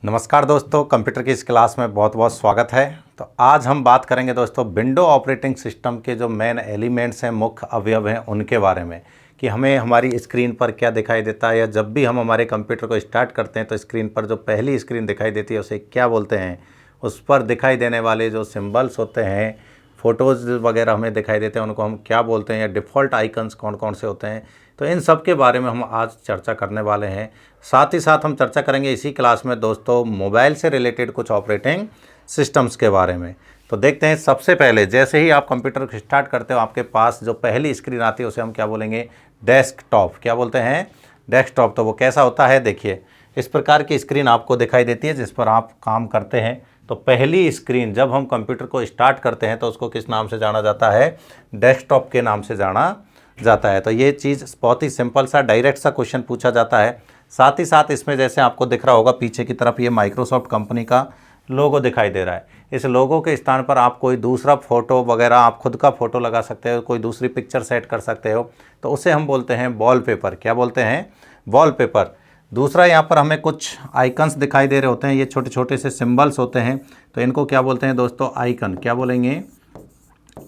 नमस्कार दोस्तों, कंप्यूटर की इस क्लास में बहुत बहुत स्वागत है। तो आज हम बात करेंगे दोस्तों विंडो ऑपरेटिंग सिस्टम के जो मेन एलिमेंट्स हैं, मुख्य अवयव हैं, उनके बारे में कि हमें हमारी स्क्रीन पर क्या दिखाई देता है, या जब भी हम हमारे कंप्यूटर को स्टार्ट करते हैं तो स्क्रीन पर जो पहली स्क्रीन दिखाई देती है उसे क्या बोलते हैं, उस पर दिखाई देने वाले जो सिम्बल्स होते हैं, फ़ोटोज़ वगैरह हमें दिखाई देते हैं, उनको हम क्या बोलते हैं, या डिफ़ॉल्ट आइकन्स कौन कौन से होते हैं। तो इन सब के बारे में हम आज चर्चा करने वाले हैं। साथ ही साथ हम चर्चा करेंगे इसी क्लास में दोस्तों मोबाइल से रिलेटेड कुछ ऑपरेटिंग सिस्टम्स के बारे में। तो देखते हैं, सबसे पहले जैसे ही आप कंप्यूटर को स्टार्ट करते हो आपके पास जो पहली स्क्रीन आती है उसे हम क्या बोलेंगे, डेस्कटॉप। क्या बोलते हैं, डेस्कटॉप। तो वो कैसा होता है, देखिए इस प्रकार की स्क्रीन आपको दिखाई देती है जिस पर आप काम करते हैं। तो पहली स्क्रीन जब हम कंप्यूटर को स्टार्ट करते हैं तो उसको किस नाम से जाना जाता है, डेस्कटॉप के नाम से जाना जाता है। तो ये चीज़ बहुत ही सिंपल सा डायरेक्ट सा क्वेश्चन पूछा जाता है। साथ ही साथ इसमें जैसे आपको दिख रहा होगा पीछे की तरफ ये माइक्रोसॉफ्ट कंपनी का लोगो दिखाई दे रहा है। इस लोगो के स्थान पर आप कोई दूसरा फ़ोटो वगैरह, आप खुद का फ़ोटो लगा सकते हो, कोई दूसरी पिक्चर सेट कर सकते हो। तो उसे हम बोलते हैं वॉलपेपर। क्या बोलते हैं, वॉलपेपर। दूसरा यहाँ पर हमें कुछ आइकन्स दिखाई दे रहे होते हैं, ये छोटे छोटे से सिंबल्स होते हैं। तो इनको क्या बोलते हैं दोस्तों, आइकन। क्या बोलेंगे,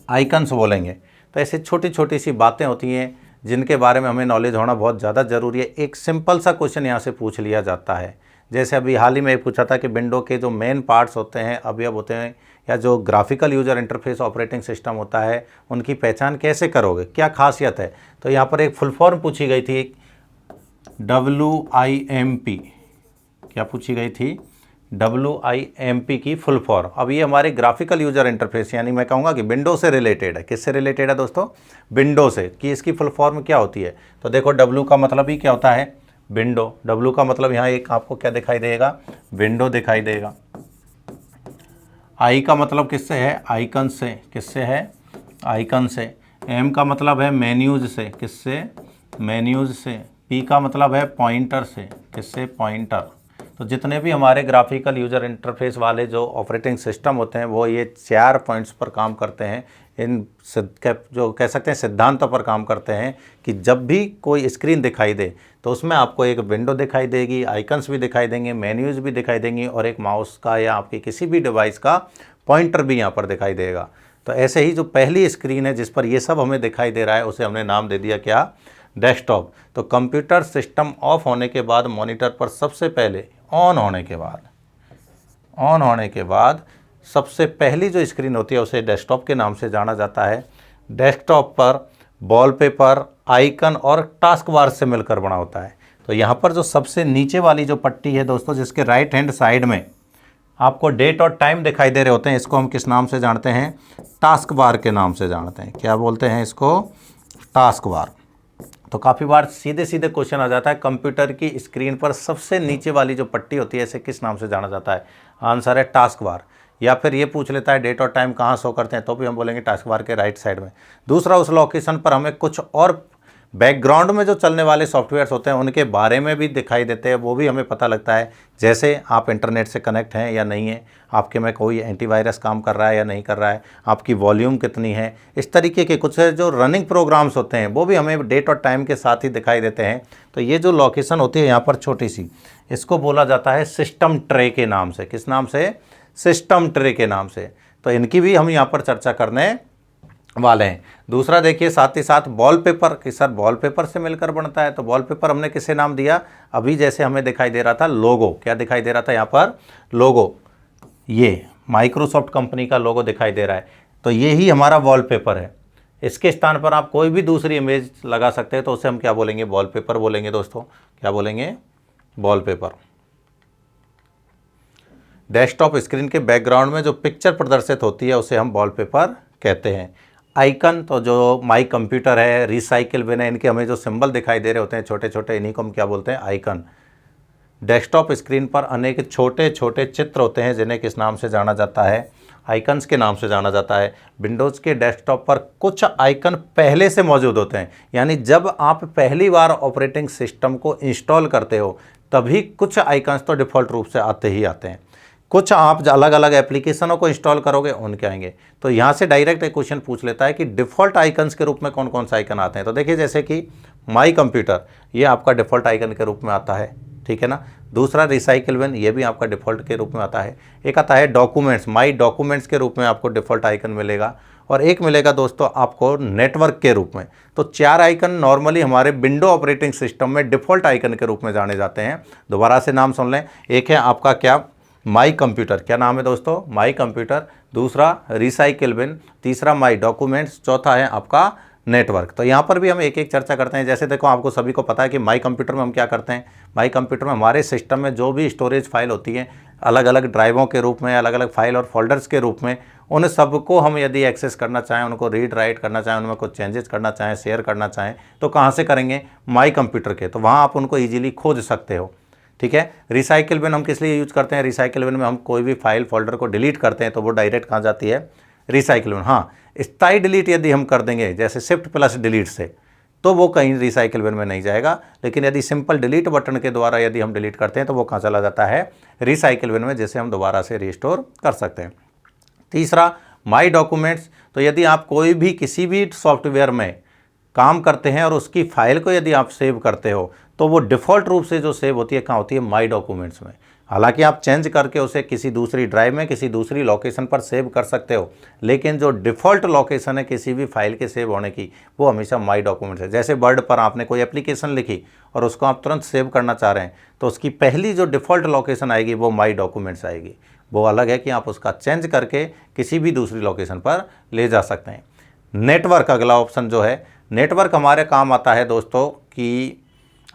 आइकन्स बोलेंगे। तो ऐसी छोटी छोटी सी बातें होती हैं जिनके बारे में हमें नॉलेज होना बहुत ज़्यादा ज़रूरी है। एक सिंपल सा क्वेश्चन यहाँ से पूछ लिया जाता है। जैसे अभी हाल ही में पूछा था कि विंडो के जो मेन पार्ट्स होते हैं, अवयव होते हैं, या जो graphical user interface operating system होता है, उनकी पहचान कैसे करोगे, क्या खासियत है। तो यहाँ पर एक फुल फॉर्म पूछी गई थी, WIMP। क्या पूछी गई थी, WIMP की फुल फॉर्म। अब ये हमारे ग्राफिकल यूज़र इंटरफेस, यानी मैं कहूँगा कि विंडो से रिलेटेड है। किससे रिलेटेड है दोस्तों, विंडो से। कि इसकी फुल फॉर्म क्या होती है। तो देखो W का मतलब ही क्या होता है, विंडो। W का मतलब यहाँ एक आपको क्या दिखाई देगा, विंडो दिखाई देगा। I का मतलब किससे है, आइकन से। किससे है, आइकन से। M का मतलब है मेन्यूज से। किससे, मेन्यूज से। P का मतलब है पॉइंटर से। किससे, पॉइंटर। तो जितने भी हमारे ग्राफिकल यूज़र इंटरफेस वाले जो ऑपरेटिंग सिस्टम होते हैं वो ये 4 पॉइंट्स पर काम करते हैं। इन जो कह सकते हैं सिद्धांतों पर काम करते हैं कि जब भी कोई स्क्रीन दिखाई दे तो उसमें आपको एक विंडो दिखाई देगी, आइकन्स भी दिखाई देंगे, मेन्यूज़ भी दिखाई देंगी, और एक माउस का या आपकी किसी भी डिवाइस का पॉइंटर भी यहाँ पर दिखाई देगा। तो ऐसे ही जो पहली स्क्रीन है जिस पर ये सब हमें दिखाई दे रहा है उसे हमने नाम दे दिया क्या, डेस्कटॉप। तो कंप्यूटर सिस्टम ऑफ होने के बाद मॉनिटर पर सबसे पहले ऑन होने के बाद सबसे पहली जो स्क्रीन होती है उसे डेस्कटॉप के नाम से जाना जाता है। डेस्कटॉप पर वॉलपेपर, आइकन और टास्क बार से मिलकर बना होता है। तो यहाँ पर जो सबसे नीचे वाली जो पट्टी है दोस्तों, जिसके राइट हैंड साइड में आपको डेट और टाइम दिखाई दे रहे होते हैं, इसको हम किस नाम से जानते हैं, टास्क बार के नाम से जानते हैं। क्या बोलते हैं इसको, टास्क बार। तो काफ़ी बार सीधे सीधे क्वेश्चन आ जाता है, कंप्यूटर की स्क्रीन पर सबसे नीचे वाली जो पट्टी होती है इसे किस नाम से जाना जाता है। आंसर है टास्क बार। या फिर ये पूछ लेता है डेट और टाइम कहाँ शो करते हैं, तो भी हम बोलेंगे टास्क बार के राइट साइड में। दूसरा, उस लोकेशन पर हमें कुछ और बैकग्राउंड में जो चलने वाले सॉफ्टवेयर्स होते हैं उनके बारे में भी दिखाई देते हैं, वो भी हमें पता लगता है। जैसे आप इंटरनेट से कनेक्ट हैं या नहीं है, आपके में कोई एंटीवायरस काम कर रहा है या नहीं कर रहा है, आपकी वॉल्यूम कितनी है, इस तरीके के कुछ जो रनिंग प्रोग्राम्स होते हैं वो भी हमें डेट और टाइम के साथ ही दिखाई देते हैं। तो ये जो लोकेशन होती है यहाँ पर छोटी सी, इसको बोला जाता है सिस्टम ट्रे के नाम से। किस नाम से, सिस्टम ट्रे के नाम से। तो इनकी भी हम यहाँ पर चर्चा करने वाले हैं। दूसरा देखिए, साथ ही साथ वॉलपेपर कि सर वॉलपेपर से मिलकर बनता है। तो वॉलपेपर हमने किसे नाम दिया, अभी जैसे हमें दिखाई दे रहा था लोगो। क्या दिखाई दे रहा था यहाँ पर, लोगो। ये माइक्रोसॉफ्ट कंपनी का लोगो दिखाई दे रहा है। तो ये ही हमारा वॉलपेपर है। इसके स्थान पर आप कोई भी दूसरी इमेज लगा सकते हैं, तो उसे हम क्या बोलेंगे, वॉलपेपर बोलेंगे दोस्तों। क्या बोलेंगे, वॉलपेपर। डेस्कटॉप स्क्रीन के बैकग्राउंड में जो पिक्चर प्रदर्शित होती है उसे हम वॉलपेपर कहते हैं। आइकन, तो जो माई कंप्यूटर है, रिसाइकिल बिन है, इनके हमें जो सिंबल दिखाई दे रहे होते हैं छोटे छोटे, इन्हीं को हम क्या बोलते हैं, आइकन। डेस्कटॉप स्क्रीन पर अनेक छोटे छोटे चित्र होते हैं जिन्हें किस नाम से जाना जाता है, आइकन्स के नाम से जाना जाता है। विंडोज़ के डेस्कटॉप पर कुछ आइकन पहले से मौजूद होते हैं, यानी जब आप पहली बार ऑपरेटिंग सिस्टम को इंस्टॉल करते हो तभी कुछ आइकन्स तो डिफ़ॉल्ट रूप से आते ही आते हैं। कुछ आप अलग अलग एप्लीकेशनों को इंस्टॉल करोगे उनके आएंगे। तो यहाँ से डायरेक्ट एक क्वेश्चन पूछ लेता है कि डिफ़ॉल्ट आइकन्स के रूप में कौन कौन से आइकन आते हैं। तो देखिए, जैसे कि माई कंप्यूटर, ये आपका डिफ़ॉल्ट आइकन के रूप में आता है। ठीक है ना। दूसरा रिसाइकिल बिन, ये भी आपका डिफ़ॉल्ट के रूप में आता है। एक आता है डॉक्यूमेंट्स, माई डॉक्यूमेंट्स के रूप में आपको डिफ़ॉल्ट आइकन मिलेगा, और एक मिलेगा दोस्तों आपको नेटवर्क के रूप में। तो 4 आइकन नॉर्मली हमारे विंडो ऑपरेटिंग सिस्टम में डिफ़ॉल्ट आइकन के रूप में जाने जाते हैं। दोबारा से नाम सुन लें, एक है आपका क्या, माई कंप्यूटर, क्या नाम है दोस्तों, माई कंप्यूटर। दूसरा रिसाइकिल बिन, तीसरा माई डॉक्यूमेंट्स, चौथा है आपका नेटवर्क। तो यहाँ पर भी हम एक एक चर्चा करते हैं। जैसे देखो, आपको सभी को पता है कि माई कंप्यूटर में हम क्या करते हैं। माई कंप्यूटर में हमारे सिस्टम में जो भी स्टोरेज फाइल होती है अलग अलग ड्राइवों के रूप में, अलग अलग फाइल और फोल्डर्स के रूप में, उन सबको हम यदि एक्सेस करना चाहें, उनको रीड राइट करना चाहें, उनमें कुछ चेंजेस करना चाहें, शेयर करना चाहें, तो कहाँ से करेंगे, माई कंप्यूटर के। तो वहाँ आप उनको ईजिली खोज सकते हो, ठीक है। रिसाइकिल बिन हम किस लिए यूज करते हैं, रिसाइकिल बिन में हम कोई भी फाइल फोल्डर को डिलीट करते हैं तो वो डायरेक्ट कहाँ जाती है, रिसाइकिल बिन। हाँ, स्थायी डिलीट यदि हम कर देंगे जैसे शिफ्ट प्लस डिलीट से, तो वो कहीं रिसाइकिल बिन में नहीं जाएगा। लेकिन यदि सिंपल डिलीट बटन के द्वारा यदि हम डिलीट करते हैं तो वो कहाँ चला जाता है, रिसाइकिल बिन में, जिसे हम दोबारा से रिस्टोर कर सकते हैं। तीसरा माई डॉक्यूमेंट्स, तो यदि आप कोई भी किसी भी सॉफ्टवेयर में काम करते हैं और उसकी फाइल को यदि आप सेव करते हो तो वो डिफ़ॉल्ट रूप से जो सेव होती है कहाँ होती है, माई डॉक्यूमेंट्स में। हालांकि आप चेंज करके उसे किसी दूसरी ड्राइव में किसी दूसरी लोकेशन पर सेव कर सकते हो, लेकिन जो डिफ़ॉल्ट लोकेशन है किसी भी फाइल के सेव होने की वो हमेशा माई डॉक्यूमेंट्स है। जैसे वर्ड पर आपने कोई एप्लीकेशन लिखी और उसको आप तुरंत सेव करना चाह रहे हैं तो उसकी पहली जो डिफ़ॉल्ट लोकेशन आएगी वो माई डॉक्यूमेंट्स आएगी। वो अलग है कि आप उसका चेंज करके किसी भी दूसरी लोकेशन पर ले जा सकते हैं। नेटवर्क अगला ऑप्शन जो है, नेटवर्क हमारे काम आता है दोस्तों कि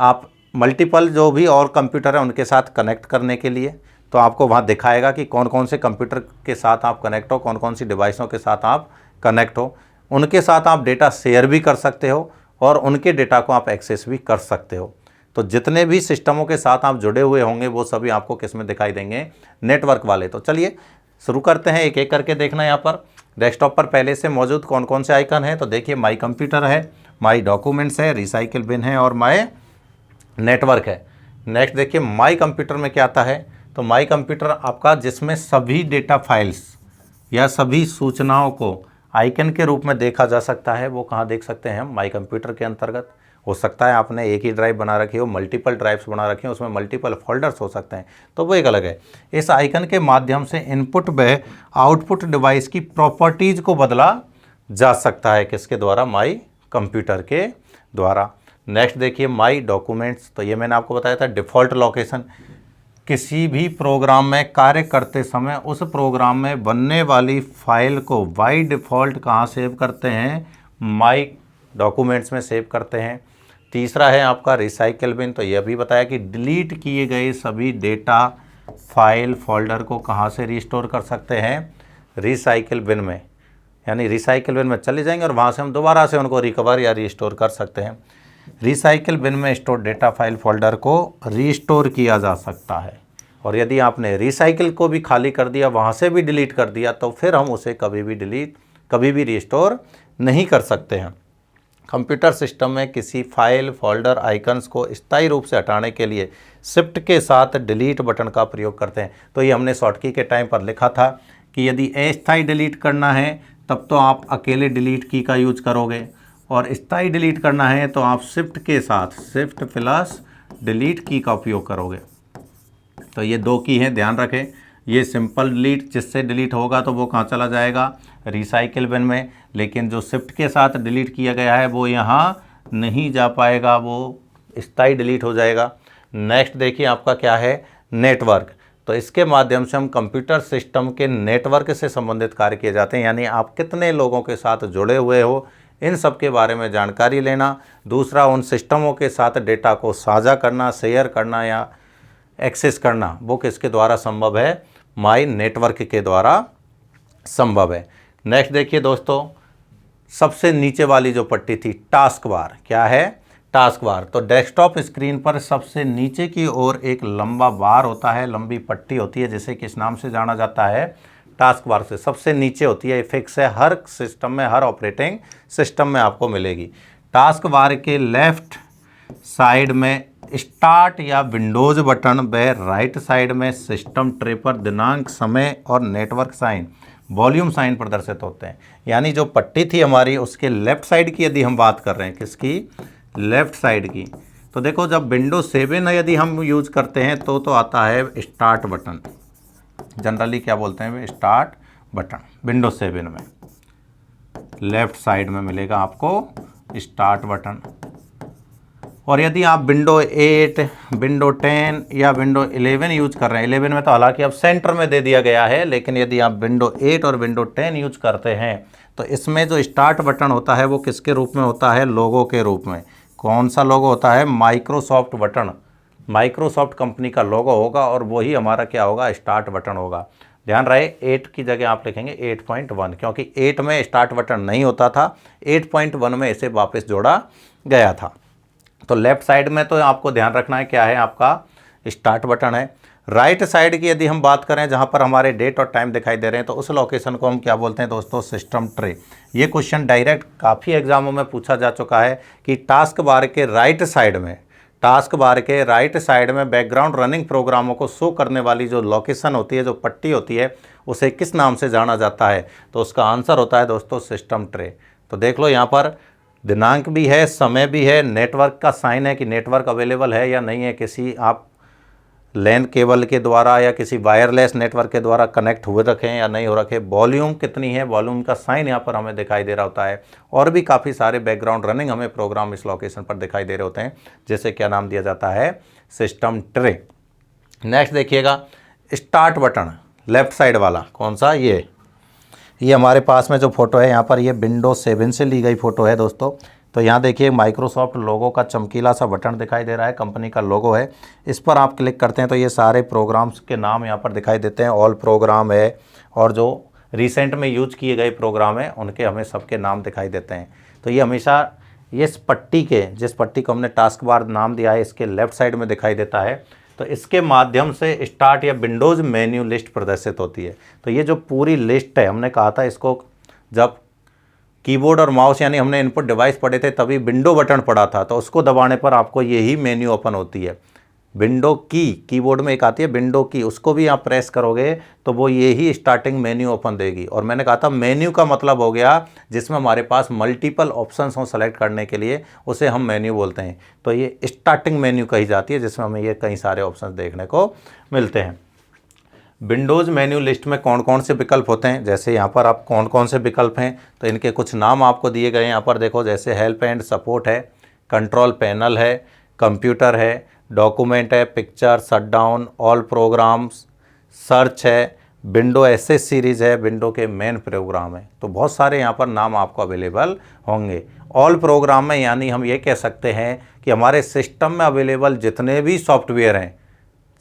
आप मल्टीपल जो भी और कंप्यूटर है उनके साथ कनेक्ट करने के लिए, तो आपको वहाँ दिखाएगा कि कौन कौन से कंप्यूटर के साथ आप कनेक्ट हो, कौन कौन सी डिवाइसों के साथ आप कनेक्ट हो। उनके साथ आप डेटा शेयर भी कर सकते हो और उनके डेटा को आप एक्सेस भी कर सकते हो। तो जितने भी सिस्टमों के साथ आप जुड़े हुए होंगे वो सभी आपको किस में दिखाई देंगे, नेटवर्क वाले। तो चलिए शुरू करते हैं, एक एक करके देखना। यहाँ पर डेस्कटॉप पर पहले से मौजूद कौन कौन से आइकन हैं, तो देखिए माई कंप्यूटर है, माई डॉक्यूमेंट्स है, रिसाइकिल बिन है और माई नेटवर्क है। नेक्स्ट देखिए माई कंप्यूटर में क्या आता है, तो माई कंप्यूटर आपका जिसमें सभी डेटा फाइल्स या सभी सूचनाओं को आइकन के रूप में देखा जा सकता है। वो कहाँ देख सकते हैं हम, माई कंप्यूटर के अंतर्गत। हो सकता है आपने एक ही ड्राइव बना रखी हो, मल्टीपल ड्राइव्स बना रखी हो, उसमें मल्टीपल फोल्डर्स हो सकते हैं, तो वो एक अलग है। इस आइकन के माध्यम से इनपुट व आउटपुट डिवाइस की प्रॉपर्टीज़ को बदला जा सकता है, किसके द्वारा, माई कंप्यूटर के द्वारा। नेक्स्ट देखिए माई डॉक्यूमेंट्स, तो ये मैंने आपको बताया था डिफ़ॉल्ट लोकेशन। किसी भी प्रोग्राम में कार्य करते समय उस प्रोग्राम में बनने वाली फाइल को बाय डिफ़ॉल्ट कहाँ सेव करते हैं, माई डॉक्यूमेंट्स में सेव करते हैं। तीसरा है आपका रिसाइकिल बिन, तो यह भी बताया कि डिलीट किए गए सभी डेटा फाइल फोल्डर को कहाँ से रिस्टोर कर सकते हैं, रिसाइकिल बिन में। यानी रिसाइकिल बिन में चले जाएंगे और वहाँ से हम दोबारा से उनको रिकवर या रिस्टोर कर सकते हैं। रिसाइकिल बिन में स्टोर डेटा फाइल फोल्डर को रिस्टोर किया जा सकता है, और यदि आपने रिसाइकिल को भी खाली कर दिया, वहाँ से भी डिलीट कर दिया, तो फिर हम उसे कभी भी रिस्टोर नहीं कर सकते हैं। कंप्यूटर सिस्टम में किसी फाइल फोल्डर आइकन्स को स्थायी रूप से हटाने के लिए शिफ्ट के साथ डिलीट बटन का प्रयोग करते हैं। तो ये हमने शॉर्टकी के टाइम पर लिखा था कि यदि अस्थायी डिलीट करना है तब तो आप अकेले डिलीट की का यूज करोगे, और स्थायी डिलीट करना है तो आप शिफ्ट के साथ शिफ्ट प्लस डिलीट की का उपयोग करोगे। तो ये 2 की है, ध्यान रखें। ये सिंपल डिलीट जिससे डिलीट होगा तो वो कहाँ चला जाएगा, रिसाइकिल बिन में, लेकिन जो शिफ्ट के साथ डिलीट किया गया है वो यहाँ नहीं जा पाएगा, वो स्थायी डिलीट हो जाएगा। नेक्स्ट देखिए आपका क्या है, नेटवर्क। तो इसके माध्यम से हम कंप्यूटर सिस्टम के नेटवर्क से संबंधित कार्य किए जाते हैं, यानी आप कितने लोगों के साथ जुड़े हुए हो इन सब के बारे में जानकारी लेना। दूसरा, उन सिस्टमों के साथ डेटा को साझा करना, शेयर करना या एक्सेस करना, वो किसके द्वारा संभव है, माई नेटवर्क के द्वारा संभव है। नेक्स्ट देखिए दोस्तों, सबसे नीचे वाली जो पट्टी थी टास्क बार, क्या है, टास्क बार। तो डेस्कटॉप स्क्रीन पर सबसे नीचे की ओर एक लंबा बार होता है, लंबी पट्टी होती है, जिसे किस नाम से जाना जाता है, टास्क बार से। सबसे नीचे होती है, फिक्स है, हर सिस्टम में, हर ऑपरेटिंग सिस्टम में आपको मिलेगी। टास्क बार के लेफ्ट साइड में स्टार्ट या विंडोज़ बटन व राइट साइड में सिस्टम ट्रे पर दिनांक, समय और नेटवर्क साइन, वॉल्यूम साइन प्रदर्शित होते हैं। यानी जो पट्टी थी हमारी उसके लेफ़्ट साइड की यदि हम बात कर रहे हैं, किसकी, लेफ़्ट साइड की, तो देखो जब विंडो 7 यदि हम यूज़ करते हैं तो आता है स्टार्ट बटन, जनरली क्या बोलते हैं स्टार्ट बटन। विंडो 7 में लेफ़्ट साइड में मिलेगा आपको स्टार्ट बटन। और यदि आप विंडो 8, विंडो 10 या विंडो 11 यूज़ कर रहे हैं, 11 में तो हालांकि अब सेंटर में दे दिया गया है, लेकिन यदि आप विंडो 8 और विंडो 10 यूज़ करते हैं तो इसमें जो स्टार्ट बटन होता है वो किसके रूप में होता है, लोगो के रूप में। कौन सा लोगो होता है, माइक्रोसॉफ्ट बटन, माइक्रोसॉफ्ट कंपनी का लोगो होगा और वही हमारा क्या होगा, स्टार्ट बटन होगा। ध्यान रहे 8 की जगह आप लिखेंगे 8.1, क्योंकि 8 में स्टार्ट बटन नहीं होता था, 8.1 में इसे वापस जोड़ा गया था। तो लेफ़्ट साइड में तो आपको ध्यान रखना है क्या है, आपका स्टार्ट बटन है। राइट साइड की यदि हम बात करें जहां पर हमारे डेट और टाइम दिखाई दे रहे हैं तो उस लोकेशन को हम क्या बोलते हैं दोस्तों, सिस्टम ट्रे। ये क्वेश्चन डायरेक्ट काफ़ी एग्जामों में पूछा जा चुका है कि टास्क बार के राइट साइड में, टास्क बार के राइट साइड में बैकग्राउंड रनिंग प्रोग्रामों को शो करने वाली जो लोकेशन होती है, जो पट्टी होती है, उसे किस नाम से जाना जाता है। तो उसका आंसर होता है दोस्तों सिस्टम ट्रे। तो देख लो यहाँ पर दिनांक भी है, समय भी है, नेटवर्क का साइन है कि नेटवर्क अवेलेबल है या नहीं है, किसी आप लैन केबल के द्वारा या किसी वायरलेस नेटवर्क के द्वारा कनेक्ट हुए रखें या नहीं हो रखे, वॉल्यूम कितनी है, वॉल्यूम का साइन यहाँ पर हमें दिखाई दे रहा होता है। और भी काफ़ी सारे बैकग्राउंड रनिंग हमें प्रोग्राम इस लोकेशन पर दिखाई दे रहे होते हैं, जैसे क्या नाम दिया जाता है, सिस्टम ट्रे। नेक्स्ट देखिएगा स्टार्ट बटन, लेफ्ट साइड वाला कौन सा, ये हमारे पास में जो फ़ोटो है यहाँ पर, ये विंडो 7 से ली गई फ़ोटो है दोस्तों। तो यहाँ देखिए माइक्रोसॉफ्ट लोगो का चमकीला सा बटन दिखाई दे रहा है, कंपनी का लोगो है। इस पर आप क्लिक करते हैं तो ये सारे प्रोग्राम्स के नाम यहाँ पर दिखाई देते हैं, ऑल प्रोग्राम है और जो रिसेंट में यूज किए गए प्रोग्राम हैं उनके हमें सबके नाम दिखाई देते हैं। तो ये हमेशा इस पट्टी के, जिस पट्टी को हमने टास्क बार नाम दिया है, इसके लेफ़्ट साइड में दिखाई देता है। तो इसके माध्यम से स्टार्ट या विंडोज़ मेन्यू लिस्ट प्रदर्शित होती है। तो ये जो पूरी लिस्ट है, हमने कहा था इसको जब कीबोर्ड और माउस यानी हमने इनपुट डिवाइस पढ़े थे तभी विंडो बटन पड़ा था, तो उसको दबाने पर आपको यही मेन्यू ओपन होती है। विंडो की, कीबोर्ड में एक आती है विंडो की, उसको भी आप प्रेस करोगे तो वो यही स्टार्टिंग मेन्यू ओपन देगी। और मैंने कहा था मेन्यू का मतलब हो गया जिसमें हमारे पास मल्टीपल ऑप्शंस हों सेलेक्ट करने के लिए, उसे हम मेन्यू बोलते हैं। तो ये स्टार्टिंग मेन्यू कही जाती है जिसमें हमें ये कई सारे ऑप्शंस देखने को मिलते हैं। विंडोज़ मेन्यू लिस्ट में कौन कौन से विकल्प होते हैं, जैसे यहाँ पर आप कौन कौन से विकल्प हैं तो इनके कुछ नाम आपको दिए गए हैं यहाँ पर देखो, जैसे हेल्प एंड सपोर्ट है, कंट्रोल पैनल है, कंप्यूटर है, डॉक्यूमेंट है, picture, shutdown, all programmes, search है, विंडो एसएस सीरीज़ है, विंडो के मेन प्रोग्राम है। तो बहुत सारे यहाँ पर नाम आपको अवेलेबल होंगे। ऑल प्रोग्राम में यानी हम ये कह सकते हैं कि हमारे सिस्टम में अवेलेबल जितने भी सॉफ्टवेयर हैं,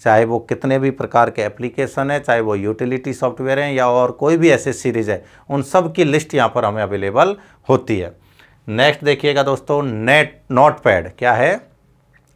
चाहे वो कितने भी प्रकार के एप्लीकेशन है, चाहे वो यूटिलिटी सॉफ्टवेयर हैं या और कोई भी ऐसे सीरीज़ है, उन सब की लिस्ट यहाँ पर हमें अवेलेबल होती है। नेक्स्ट देखिएगा दोस्तों नोटपैड, क्या है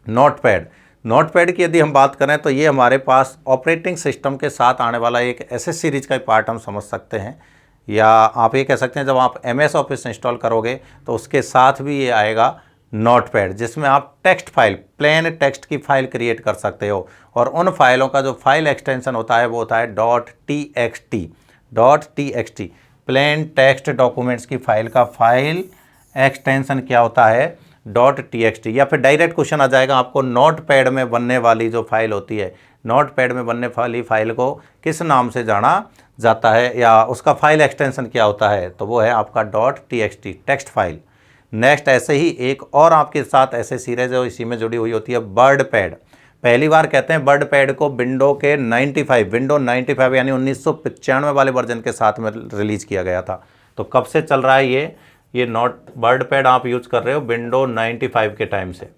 नोटपैड। नोटपैड की यदि हम बात करें तो ये हमारे पास ऑपरेटिंग सिस्टम के साथ आने वाला एक ऐसे सीरीज का पार्ट हम समझ सकते हैं, या आप ये कह सकते हैं जब आप MS ऑफिस इंस्टॉल करोगे तो उसके साथ भी ये आएगा नोटपैड, जिसमें आप टेक्स्ट फाइल, प्लेन टेक्स्ट की फाइल क्रिएट कर सकते हो। और उन फाइलों का जो फाइल एक्सटेंशन होता है वो होता है .txt। प्लेन टेक्स्ट डॉक्यूमेंट्स की फाइल का फाइल एक्सटेंशन क्या होता है, .txt। या फिर डायरेक्ट क्वेश्चन आ जाएगा आपको, नोटपैड में बनने वाली जो फाइल होती है, नोटपैड में बनने वाली फाइल को किस नाम से जाना जाता है या उसका फाइल एक्सटेंशन क्या होता है, तो वो है आपका .txt, टेक्स्ट फाइल। नेक्स्ट ऐसे ही एक और आपके साथ ऐसे सीरीज है इसी में जुड़ी हुई होती है, वर्डपैड। पहली बार कहते हैं वर्डपैड को विंडो के 95, विंडो 95 यानी 1995 वाले वर्जन के साथ में रिलीज़ किया गया था। तो कब से चल रहा है ये वर्डपैड आप यूज़ कर रहे हो विंडो 95 के टाइम से,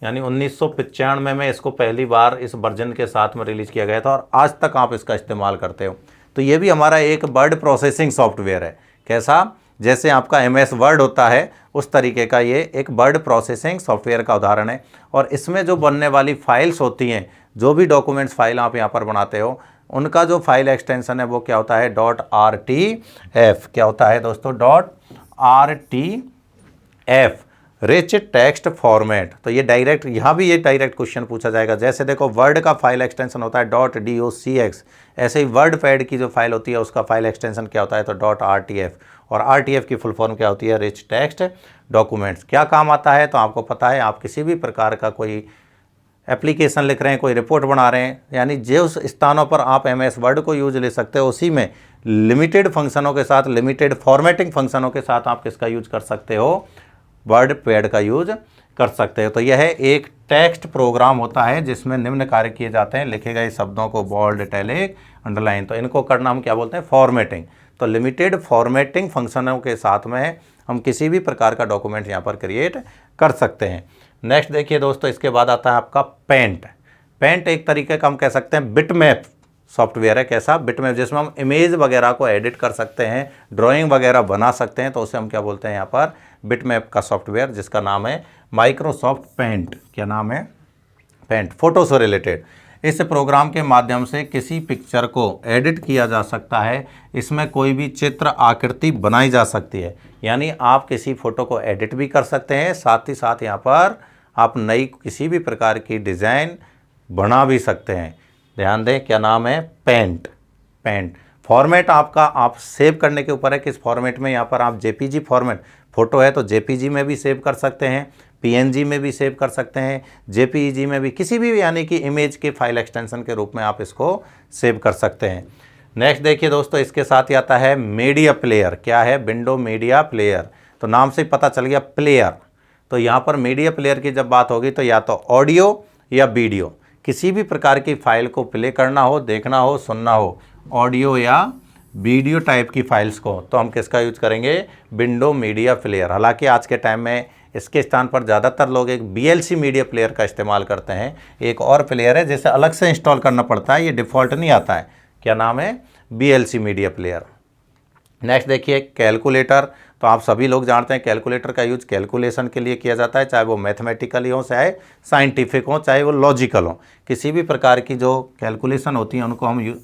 यानी 1995 में इसको पहली बार इस वर्जन के साथ में रिलीज़ किया गया था और आज तक आप इसका इस्तेमाल करते हो। तो ये भी हमारा एक वर्ड प्रोसेसिंग सॉफ्टवेयर है। कैसा, जैसे आपका MS वर्ड होता है उस तरीके का ये एक वर्ड प्रोसेसिंग सॉफ्टवेयर का उदाहरण है। और इसमें जो बनने वाली फाइल्स होती हैं, जो भी डॉक्यूमेंट्स फाइल आप यहाँ पर बनाते हो, उनका जो फाइल एक्सटेंशन है वो क्या होता है, .rtf। क्या होता है दोस्तों, .rtf। रिच टेक्स्ट फॉर्मेट, तो ये डायरेक्ट, यहाँ भी ये डायरेक्ट क्वेश्चन पूछा जाएगा। जैसे देखो वर्ड का फाइल एक्सटेंशन होता है .docx, ऐसे ही वर्ड पैड की जो फाइल होती है उसका फाइल एक्सटेंशन क्या होता है तो .rtf, और rtf की फुल फॉर्म क्या होती है रिच टेक्स्ट डॉक्यूमेंट्स। क्या काम आता है तो आपको पता है, आप किसी भी प्रकार का कोई एप्लीकेशन लिख रहे हैं, कोई रिपोर्ट बना रहे हैं, यानी जिस स्थानों पर आप MS वर्ड को यूज ले सकते हो उसी में लिमिटेड फंक्शनों के साथ, लिमिटेड फॉर्मेटिंग फंक्शनों के साथ आप किसका यूज कर सकते हो, वर्ड पैड का यूज कर सकते हो। तो यह एक टेक्स्ट प्रोग्राम होता है जिसमें निम्न कार्य किए जाते हैं, लिखे गए शब्दों को बोल्ड, इटैलिक, अंडरलाइन, तो इनको करना हम क्या बोलते हैं फॉर्मेटिंग। तो लिमिटेड फॉर्मेटिंग फंक्शनों के साथ में हम किसी भी प्रकार का डॉक्यूमेंट यहाँ पर क्रिएट कर सकते हैं। नेक्स्ट देखिए दोस्तों, इसके बाद आता है आपका पेंट। पेंट एक तरीके का हम कह सकते हैं बिटमैप सॉफ्टवेयर है। कैसा? बिटमैप, जिसमें हम इमेज वगैरह को एडिट कर सकते हैं, ड्राइंग वगैरह बना सकते हैं, तो उसे हम क्या बोलते हैं यहाँ पर बिटमैप का सॉफ्टवेयर, जिसका नाम है माइक्रोसॉफ्ट पेंट। क्या नाम है? पेंट। फोटो से रिलेटेड, इस प्रोग्राम के माध्यम से किसी पिक्चर को एडिट किया जा सकता है, इसमें कोई भी चित्र आकृति बनाई जा सकती है, यानी आप किसी फोटो को एडिट भी कर सकते हैं, साथ ही साथ यहाँ पर आप नई किसी भी प्रकार की डिज़ाइन बना भी सकते हैं। ध्यान दें, क्या नाम है? पेंट। पेंट। फॉर्मेट आपका आप सेव करने के ऊपर है, किस फॉर्मेट में। यहाँ पर आप जेपीजी फॉर्मेट, फोटो है तो जेपीजी में भी सेव कर सकते हैं, पीएनजी में भी सेव कर सकते हैं, जेपीईजी में भी, किसी भी यानी कि इमेज के फाइल एक्सटेंशन के रूप में आप इसको सेव कर सकते हैं। नेक्स्ट देखिए दोस्तों, इसके साथ ही आता है मीडिया प्लेयर। क्या है? Window media player. तो नाम से ही पता चल गया प्लेयर। तो यहाँ पर मीडिया प्लेयर की जब बात होगी तो या तो ऑडियो या वीडियो, किसी भी प्रकार की फाइल को प्ले करना हो, देखना हो, सुनना हो, ऑडियो या वीडियो टाइप की फाइल्स को, तो हम किसका यूज करेंगे? Window media player. हालांकि आज के टाइम में इसके स्थान पर ज़्यादातर लोग एक VLC मीडिया प्लेयर का इस्तेमाल करते हैं। एक और प्लेयर है जिसे अलग से इंस्टॉल करना पड़ता है, ये डिफ़ॉल्ट नहीं आता है। क्या नाम है? VLC media player. नेक्स्ट देखिए कैलकुलेटर। तो आप सभी लोग जानते हैं कैलकुलेटर का यूज कैलकुलेशन के लिए किया जाता है, चाहे वो मैथमेटिकली हो, चाहे साइंटिफिक हो, चाहे वो लॉजिकल हो। किसी भी प्रकार की जो कैलकुलेशन होती हैं उनको हम यूज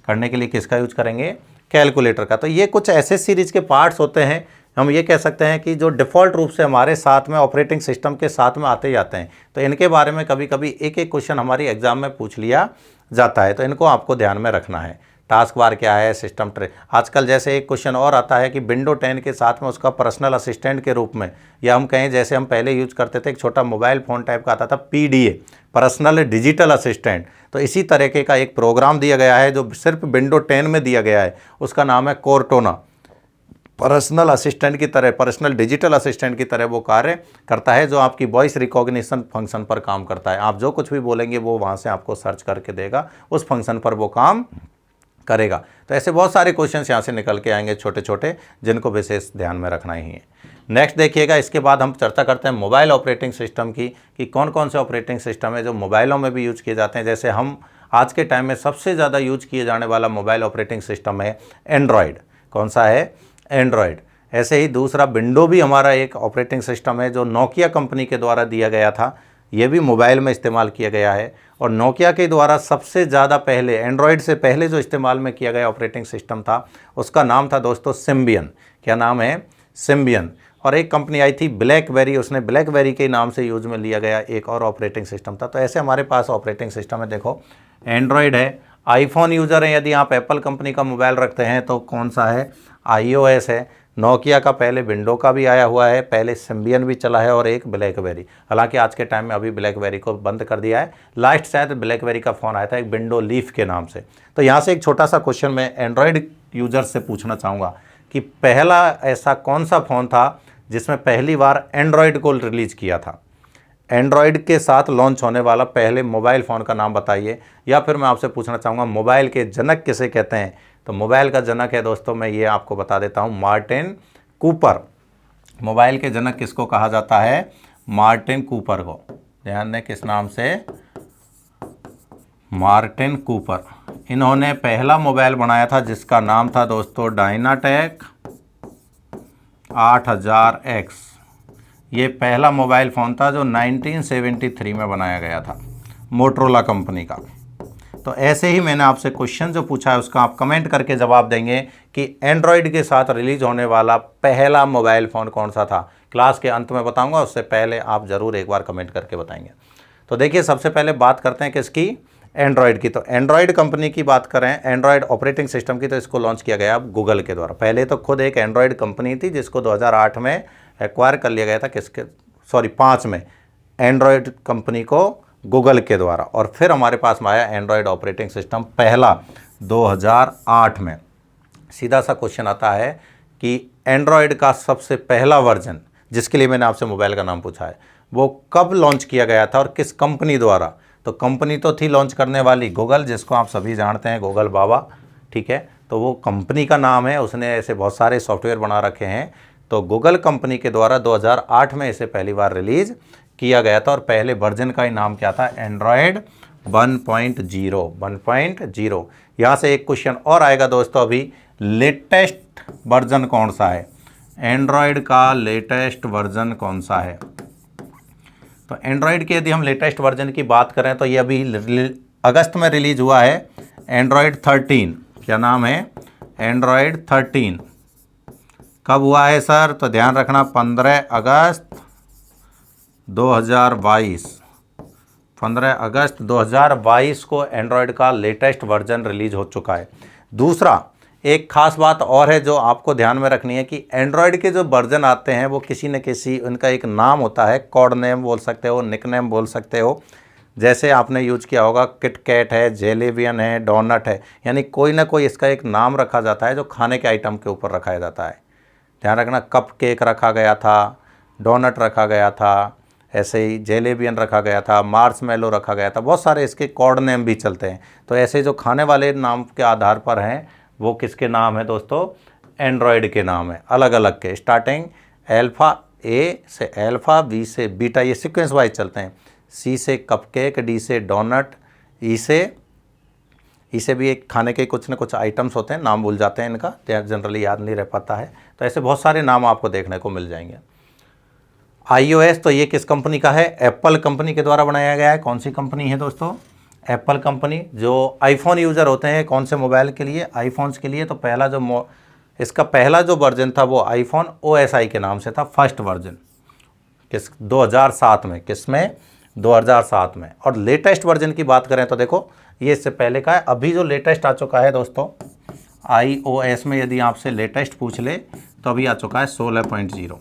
करने के लिए किसका यूज करेंगे? कैलकुलेटर का। तो ये कुछ ऐसे सीरीज के पार्ट्स होते हैं, हम ये कह सकते हैं कि जो डिफ़ॉल्ट रूप से हमारे साथ में ऑपरेटिंग सिस्टम के साथ में आते जाते हैं। तो इनके बारे में कभी कभी एक एक क्वेश्चन हमारी एग्जाम में पूछ लिया जाता है, तो इनको आपको ध्यान में रखना है। टास्क बार क्या है? System tray. आजकल जैसे एक क्वेश्चन और आता है कि विंडो 10 के साथ में उसका पर्सनल असिस्टेंट के रूप में, या हम कहें जैसे हम पहले यूज करते थे एक छोटा मोबाइल फ़ोन टाइप का आता था PDA, पर्सनल डिजिटल असिस्टेंट। तो इसी तरीके का एक प्रोग्राम दिया गया है जो सिर्फ विंडो 10 में दिया गया है, उसका नाम है कोर्टोना। पर्सनल असिस्टेंट की तरह, पर्सनल डिजिटल असिस्टेंट की तरह वो कार्य करता है, जो आपकी वॉइस रिकॉग्निशन फंक्शन पर काम करता है। आप जो कुछ भी बोलेंगे वो वहाँ से आपको सर्च करके देगा, उस फंक्शन पर वो काम करेगा। तो ऐसे बहुत सारे क्वेश्चंस यहाँ से निकल के आएंगे छोटे छोटे, जिनको विशेष ध्यान में रखना ही है। नेक्स्ट देखिएगा, इसके बाद हम चर्चा करते हैं मोबाइल ऑपरेटिंग सिस्टम की, कि कौन कौन से ऑपरेटिंग सिस्टम है जो मोबाइलों में भी यूज किए जाते हैं। जैसे हम आज के टाइम में सबसे ज़्यादा यूज किए जाने वाला मोबाइल ऑपरेटिंग सिस्टम है एंड्रॉयड। कौन सा है? एंड्रॉयड। ऐसे ही दूसरा विंडो भी हमारा एक ऑपरेटिंग सिस्टम है जो नोकिया कंपनी के द्वारा दिया गया था, ये भी मोबाइल में इस्तेमाल किया गया है। और नोकिया के द्वारा सबसे ज़्यादा पहले, एंड्रॉयड से पहले जो इस्तेमाल में किया गया ऑपरेटिंग सिस्टम था उसका नाम था दोस्तों सिम्बियन। क्या नाम है? सिम्बियन। और एक कंपनी आई थी ब्लैकबेरी, उसने ब्लैकबेरी के नाम से यूज में लिया गया एक और ऑपरेटिंग सिस्टम था। तो ऐसे हमारे पास ऑपरेटिंग सिस्टम है। देखो एंड्रॉयड है, आईफोन यूज़र हैं यदि आप एप्पल कंपनी का मोबाइल रखते हैं तो कौन सा है? iOS है। नोकिया का पहले विंडो का भी आया हुआ है, पहले सिम्बियन भी चला है, और एक ब्लैकबेरी। हालांकि आज के टाइम में अभी ब्लैकबेरी को बंद कर दिया है। लास्ट शायद ब्लैकबेरी का फ़ोन आया था एक विंडो लीफ के नाम से। तो यहाँ से एक छोटा सा क्वेश्चन मैं एंड्रॉयड यूजर से पूछना चाहूँगा कि पहला ऐसा कौन सा फ़ोन था जिसमें पहली बार एंड्रॉयड को रिलीज़ किया था? एंड्रॉयड के साथ लॉन्च होने वाला पहले मोबाइल फ़ोन का नाम बताइए। या फिर मैं आपसे पूछना चाहूँगा मोबाइल के जनक किसे कहते हैं? तो मोबाइल का जनक है दोस्तों, मैं ये आपको बता देता हूँ, मार्टिन कूपर। मोबाइल के जनक किसको कहा जाता है? मार्टिन कूपर को। ध्यान दें, किस नाम से? Martin Cooper. इन्होंने पहला मोबाइल बनाया था जिसका नाम था दोस्तों डायनाटेक 8000X। ये पहला मोबाइल फ़ोन था जो 1973 में बनाया गया था, मोटरोला कंपनी का। तो ऐसे ही मैंने आपसे क्वेश्चन जो पूछा है उसका आप कमेंट करके जवाब देंगे कि एंड्रॉयड के साथ रिलीज होने वाला पहला मोबाइल फ़ोन कौन सा था। क्लास के अंत में बताऊंगा, उससे पहले आप ज़रूर एक बार कमेंट करके बताएंगे। तो देखिए, सबसे पहले बात करते हैं किसकी, एंड्रॉयड की। तो एंड्रॉयड कंपनी की बात करें, एंड्रॉयड ऑपरेटिंग सिस्टम की, तो इसको लॉन्च किया गया अब गूगल के द्वारा। पहले तो खुद एक एंड्रॉयड कंपनी थी जिसको 2008 में एक्वायर कर लिया गया था, किसके, सॉरी 5 में, एंड्रॉयड कंपनी को गूगल के द्वारा। और फिर हमारे पास में आया एंड्रॉयड ऑपरेटिंग सिस्टम पहला 2008 में। सीधा सा क्वेश्चन आता है कि एंड्रॉयड का सबसे पहला वर्जन, जिसके लिए मैंने आपसे मोबाइल का नाम पूछा है, वो कब लॉन्च किया गया था और किस कंपनी द्वारा। तो कंपनी तो थी लॉन्च करने वाली गूगल, जिसको आप सभी जानते हैं, गूगल बाबा, ठीक है। तो वो कंपनी का नाम है, उसने ऐसे बहुत सारे सॉफ्टवेयर बना रखे हैं। तो गूगल कंपनी के द्वारा 2008 में इसे पहली बार रिलीज़ किया गया था और पहले वर्जन का ही नाम क्या था, एंड्रॉयड 1.0। यहाँ से एक क्वेश्चन और आएगा दोस्तों, अभी लेटेस्ट वर्जन कौन सा है, एंड्रॉयड का लेटेस्ट वर्जन कौन सा है। तो एंड्रॉयड के यदि हम लेटेस्ट वर्जन की बात करें तो ये अभी अगस्त में रिलीज हुआ है, एंड्रॉयड 13। क्या नाम है, एंड्रॉयड 13। कब हुआ है सर, तो ध्यान रखना 15 अगस्त 2022। 15 अगस्त 2022 को एंड्रॉयड का लेटेस्ट वर्जन रिलीज हो चुका है। दूसरा, एक खास बात और है जो आपको ध्यान में रखनी है कि एंड्रॉयड के जो वर्जन आते हैं वो किसी न किसी, उनका एक नाम होता है, कोड नेम बोल सकते हो, निक नेम बोल सकते हो। जैसे आपने यूज किया होगा, किटकैट है, जेलेबियन है, डोनट है, यानी कोई ना कोई इसका एक नाम रखा जाता है जो खाने के आइटम के ऊपर रखा जाता है। ध्यान रखना, कप केक रखा गया था, डोनट रखा गया था, ऐसे ही जेलेबियन रखा गया था, मार्शमैलो रखा गया था, बहुत सारे इसके कोड नेम भी चलते हैं। तो ऐसे जो खाने वाले नाम के आधार पर हैं वो किसके नाम है दोस्तों, एंड्रॉयड के नाम है, अलग अलग के। स्टार्टिंग अल्फ़ा, ए से अल्फ़ा, बी से बीटा, ये सीक्वेंस वाइज चलते हैं। सी से कपकेक, डी से डोनट, ई से भी एक खाने के कुछ न कुछ आइटम्स होते हैं, नाम भूल जाते हैं इनका, जनरली याद नहीं रह पाता है। तो ऐसे बहुत सारे नाम आपको देखने को मिल जाएंगे। iOS, तो ये किस कंपनी का है, एप्पल कंपनी के द्वारा बनाया गया है। कौन सी कंपनी है दोस्तों, एप्पल कंपनी। जो आईफोन यूज़र होते हैं, कौन से मोबाइल के लिए, आईफोन्स के लिए, तो पहला जो इसका पहला जो वर्जन था वो आईफोन OSI के नाम से था, फर्स्ट वर्जन, किस 2007 में, किसमें 2007 में। और लेटेस्ट वर्जन की बात करें तो देखो ये इससे पहले का है। अभी जो लेटेस्ट आ चुका है दोस्तों iOS में, यदि आपसे लेटेस्ट पूछ ले तो अभी आ चुका है 16.0,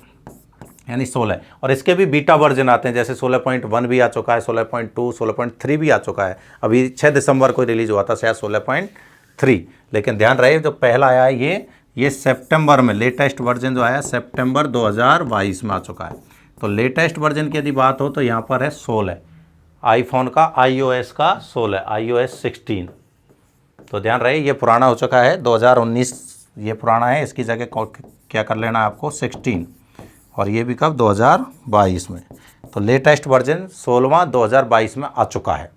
यानी 16। और इसके भी बीटा वर्जन आते हैं, जैसे 16.1 भी आ चुका है, 16.2, 16.3 भी आ चुका है। अभी 6 दिसंबर को रिलीज़ हुआ था शायद 16.3। लेकिन ध्यान रहे जो पहला आया है ये सितंबर में, लेटेस्ट वर्जन जो आया सितंबर 2022 में आ चुका है। तो लेटेस्ट वर्जन की यदि बात हो तो यहाँ पर है 16, आईफोन का, iOS का 16, iOS 16। तो ध्यान रहे ये पुराना हो चुका है, 2019 ये पुराना है, इसकी जगह क्या कर लेना है आपको, 16। और ये भी कब, 2022 में। तो लेटेस्ट वर्जन 16वां 2022 में आ चुका है।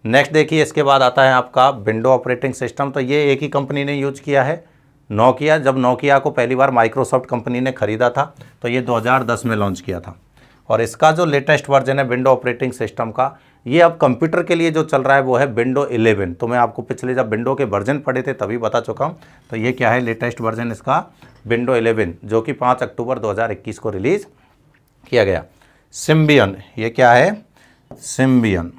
नेक्स्ट देखिए, इसके बाद आता है आपका विंडो ऑपरेटिंग सिस्टम। तो ये एक ही कंपनी ने यूज किया है, नोकिया। जब नोकिया को पहली बार माइक्रोसॉफ्ट कंपनी ने ख़रीदा था तो ये 2010 में लॉन्च किया था। और इसका जो लेटेस्ट वर्जन है विंडो ऑपरेटिंग सिस्टम का, ये अब कंप्यूटर के लिए जो चल रहा है वो है विंडो 11। तो मैं आपको पिछले जब विंडो के वर्जन पढ़े थे तभी बता चुका हूँ। तो ये क्या है, लेटेस्ट वर्जन इसका विंडो 11, जो कि 5 अक्टूबर 2021 को रिलीज़ किया गया। सिम्बियन, ये क्या है, सिम्बियन।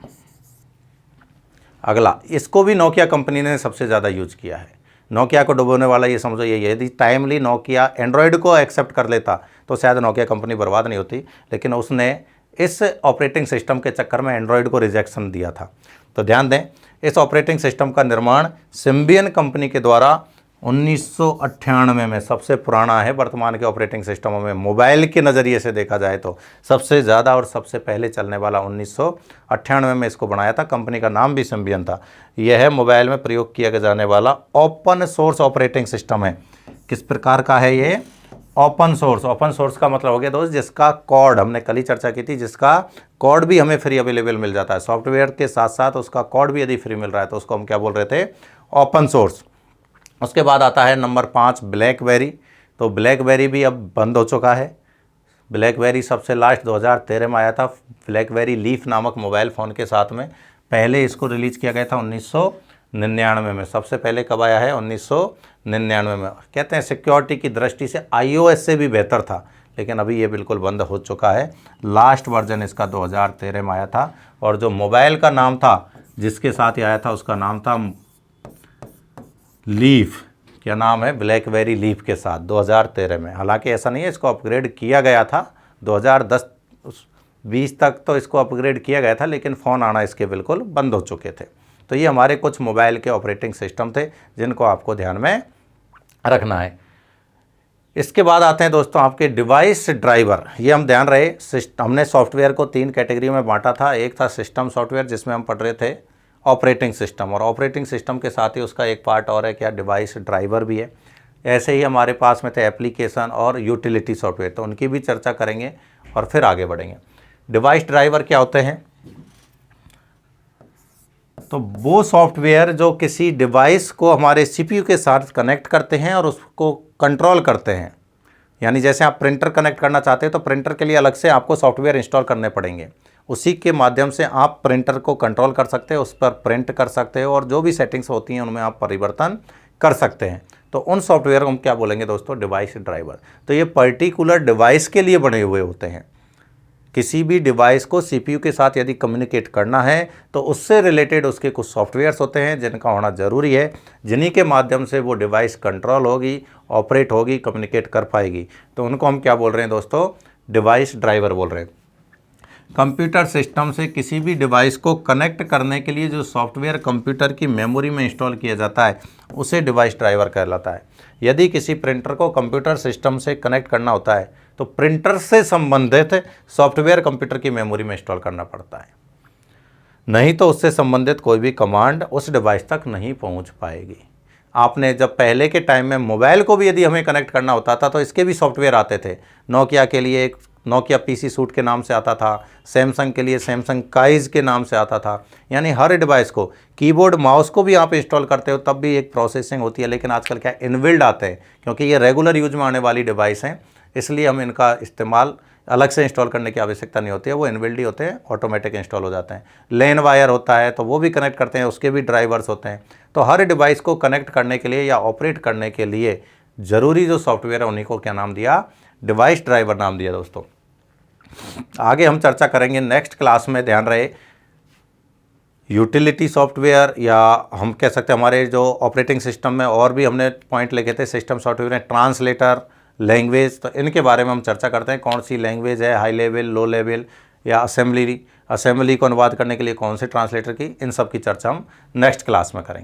अगला, इसको भी नोकिया कंपनी ने सबसे ज़्यादा यूज किया है। नोकिया को डुबोने वाला ये समझो ये, यदि टाइमली नोकिया एंड्रॉयड को एक्सेप्ट कर लेता तो शायद नोकिया कंपनी बर्बाद नहीं होती, लेकिन उसने इस ऑपरेटिंग सिस्टम के चक्कर में एंड्रॉयड को रिजेक्शन दिया था। तो ध्यान दें, इस ऑपरेटिंग सिस्टम का निर्माण सिम्बियन कंपनी के द्वारा 1998 में, सबसे पुराना है वर्तमान के ऑपरेटिंग सिस्टमों में। मोबाइल के नज़रिए से देखा जाए तो सबसे ज़्यादा और सबसे पहले चलने वाला 1998 में इसको बनाया था। कंपनी का नाम भी सिम्बियन था। यह है मोबाइल में प्रयोग किया जाने वाला ओपन सोर्स ऑपरेटिंग सिस्टम है। किस प्रकार का है ये, ओपन सोर्स। ओपन सोर्स का मतलब हो गया दोस्त जिसका कोड, हमने कल ही चर्चा की थी, जिसका कोड भी हमें फ्री अवेलेबल मिल जाता है। सॉफ्टवेयर के साथ साथ उसका कोड भी यदि फ्री मिल रहा है तो उसको हम क्या बोल रहे थे, ओपन सोर्स। उसके बाद आता है नंबर 5 ब्लैकबेरी। तो ब्लैकबेरी भी अब बंद हो चुका है। ब्लैकबेरी सबसे लास्ट 2013 में आया था, ब्लैकबेरी लीफ नामक मोबाइल फ़ोन के साथ में। पहले इसको रिलीज़ किया गया था 1999 में। सबसे पहले कब आया है? 1999 में। कहते हैं सिक्योरिटी की दृष्टि से iOS से भी बेहतर था, लेकिन अभी ये बिल्कुल बंद हो चुका है। लास्ट वर्जन इसका 2013 में आया था, और जो मोबाइल का नाम था जिसके साथ ही आया था उसका नाम था लीफ। क्या नाम है? ब्लैकबेरी लीफ के साथ 2013 में। हालांकि ऐसा नहीं है, इसको अपग्रेड किया गया था 2010-20 तक तो इसको अपग्रेड किया गया था, लेकिन फ़ोन आना इसके बिल्कुल बंद हो चुके थे। तो ये हमारे कुछ मोबाइल के ऑपरेटिंग सिस्टम थे जिनको आपको ध्यान में रखना है। इसके बाद आते हैं दोस्तों आपके डिवाइस ड्राइवर। ये हम ध्यान रहे, हमने सॉफ्टवेयर को 3 कैटेगरी में बांटा था। एक था सिस्टम सॉफ्टवेयर जिसमें हम पढ़ रहे थे ऑपरेटिंग सिस्टम, और ऑपरेटिंग सिस्टम के साथ ही उसका एक पार्ट और है क्या? डिवाइस ड्राइवर भी है। ऐसे ही हमारे पास में थे एप्लीकेशन और यूटिलिटी सॉफ्टवेयर, तो उनकी भी चर्चा करेंगे और फिर आगे बढ़ेंगे। डिवाइस ड्राइवर क्या होते हैं? तो वो सॉफ्टवेयर जो किसी डिवाइस को हमारे सीपीयू के साथ कनेक्ट करते हैं और उसको कंट्रोल करते हैं। यानी जैसे आप प्रिंटर कनेक्ट करना चाहते हैं तो प्रिंटर के लिए अलग से आपको सॉफ्टवेयर इंस्टॉल करने पड़ेंगे। उसी के माध्यम से आप प्रिंटर को कंट्रोल कर सकते हैं, उस पर प्रिंट कर सकते हो, और जो भी सेटिंग्स होती हैं उनमें आप परिवर्तन कर सकते हैं। तो उन सॉफ्टवेयर को हम क्या बोलेंगे दोस्तों? Device driver. तो ये पर्टिकुलर डिवाइस के लिए बने हुए होते हैं। किसी भी डिवाइस को सीपीयू के साथ यदि कम्युनिकेट करना है तो उससे रिलेटेड उसके कुछ सॉफ्टवेयर्स होते हैं जिनका होना ज़रूरी है, जिन्हीं के माध्यम से वो डिवाइस कंट्रोल होगी, ऑपरेट होगी, कम्युनिकेट कर पाएगी। तो उनको हम क्या बोल रहे हैं दोस्तों? डिवाइस ड्राइवर बोल रहे हैं। कंप्यूटर सिस्टम से किसी भी डिवाइस को कनेक्ट करने के लिए जो सॉफ्टवेयर कंप्यूटर की मेमोरी में इंस्टॉल किया जाता है उसे डिवाइस ड्राइवर कहलाता है। यदि किसी प्रिंटर को कंप्यूटर सिस्टम से कनेक्ट करना होता है तो प्रिंटर से संबंधित सॉफ्टवेयर कंप्यूटर की मेमोरी में इंस्टॉल करना पड़ता है, नहीं तो उससे संबंधित कोई भी कमांड उस डिवाइस तक नहीं पहुंच पाएगी। आपने जब पहले के टाइम में मोबाइल को भी यदि हमें कनेक्ट करना होता था तो इसके भी सॉफ्टवेयर आते थे। नोकिया के लिए एक नोकिया पीसी सूट के नाम से आता था, सैमसंग के लिए सैमसंग काइज के नाम से आता था। यानी हर डिवाइस को, कीबोर्ड माउस को भी आप इंस्टॉल करते हो तब भी एक प्रोसेसिंग होती है, लेकिन आजकल क्या इनबिल्ड आते हैं, क्योंकि ये रेगुलर यूज में आने वाली डिवाइस हैं, इसलिए हम इनका इस्तेमाल अलग से इंस्टॉल करने की आवश्यकता नहीं होती है, वो इनबिल्ड ही होते हैं, ऑटोमेटिक इंस्टॉल हो जाते हैं। लेन वायर होता है तो वो भी कनेक्ट करते हैं, उसके भी ड्राइवर्स होते हैं। तो हर डिवाइस को कनेक्ट करने के लिए या ऑपरेट करने के लिए ज़रूरी जो सॉफ्टवेयर है उन्हीं को क्या नाम दिया? डिवाइस ड्राइवर नाम दिया दोस्तों। आगे हम चर्चा करेंगे नेक्स्ट क्लास में, ध्यान रहे, यूटिलिटी सॉफ्टवेयर, या हम कह सकते हैं हमारे जो ऑपरेटिंग सिस्टम में और भी हमने पॉइंट लिखे थे सिस्टम सॉफ्टवेयर हैं, ट्रांसलेटर, लैंग्वेज। तो इनके बारे में हम चर्चा करते हैं, कौन सी लैंग्वेज है, हाई लेवल, लो लेवल, या असेंबली को अनुवाद करने के लिए कौन से ट्रांसलेटर की, इन सब की चर्चा हम नेक्स्ट क्लास में करेंगे।